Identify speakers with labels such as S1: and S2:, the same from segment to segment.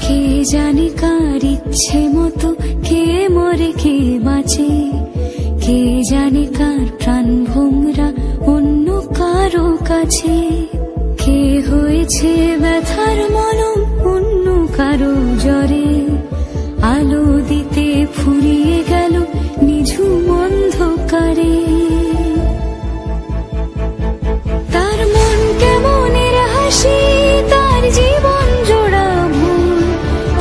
S1: কে জানে কার ইচ্ছে মতো কে মরে কে বাঁচে, কে জানে কার প্রাণ ভোমরা অন্য কারো কাছে। কে হয়েছে ব্যথার মলম অন্য কারো জ্বরে, আলো দিতে ফুরিয়ে গেল নিঝুম অন্ধকারে। তার মন কেমনের হাসি, তার জীবন জোড়া ভুল,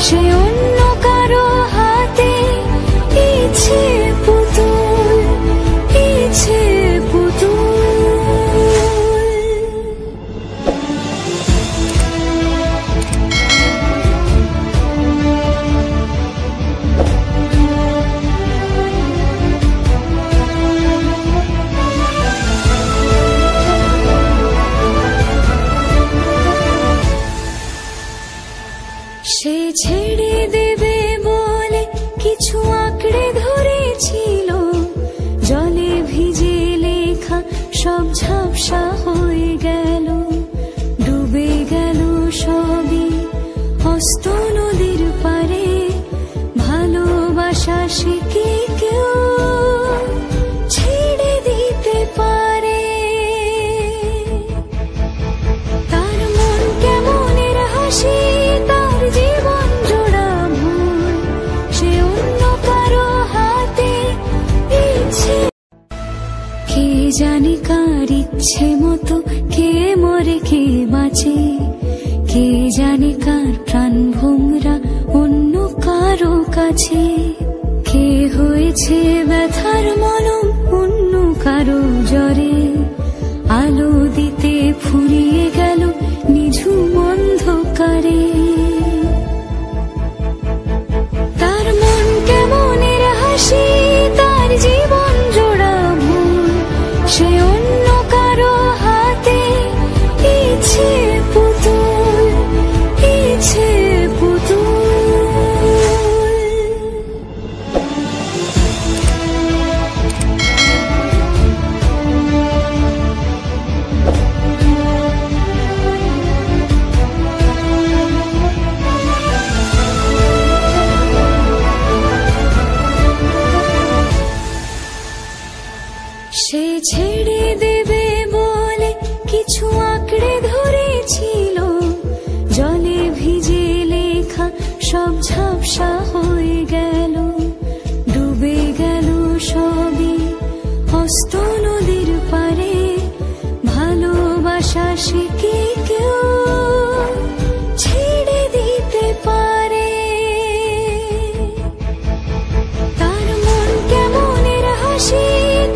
S1: সে অন্য কারো হাতে ইচ্ছে পুতুল, ইচ্ছে পুতুল। সে ছেড়ে দেবে বলে কিছু আঁকড়ে ধরেছিল, জলে ভিজে লেখা সব ঝাপসা হয়ে গেল, ডুবে গেল সবই অস্ত নদীর পারে। ভালোবাসা সে কি কেউ ছেড়ে দিতে পারে? তার মন কেমনের হাসি, তার জীবন জোড়া ভুল, সে অন্য কারো হাতে ইচ্ছে। কে জানে কার ইচ্ছে মতো কে মরে কে বাঁচে, কে জানে কার প্রাণ ভোমরা অন্য কারো কাছে। কে হয়েছে ব্যথার মলম অন্য কারো জ্বরে, আলো দিতে ফুরিয়ে গেল নিঝুম অন্ধকারে। তার মন কেমনের হাসি, তার জীবন জোড়া ভুল, সে অন্য কারো হাতে ইচ্ছে পুতুল, ইচ্ছে পুতুল। সে ছেড়ে দেবে বলে কিছু আঁকড়ে ধরেছিল, জলে ভিজে লেখা সব ঝাপসা হয়ে গেল, ডুবে গেল সবই অস্ত নদীর পারে। ভালোবাসা সে কি কেউ ছেড়ে দিতে পারে? তার মন কেমনের হাসি,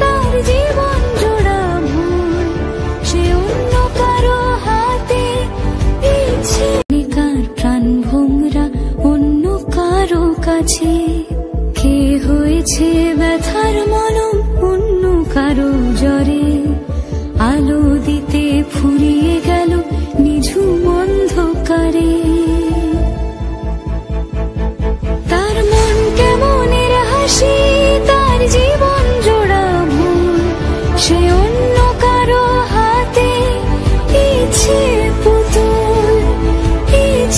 S1: তার জীবন জোড়া ভুল, সে অন্য কারো হাতে ইচ্ছে। কার প্রাণ ভোমরা অন্য কারো কাছে, কে হয়েছে ব্যথার মলম অন্য কারো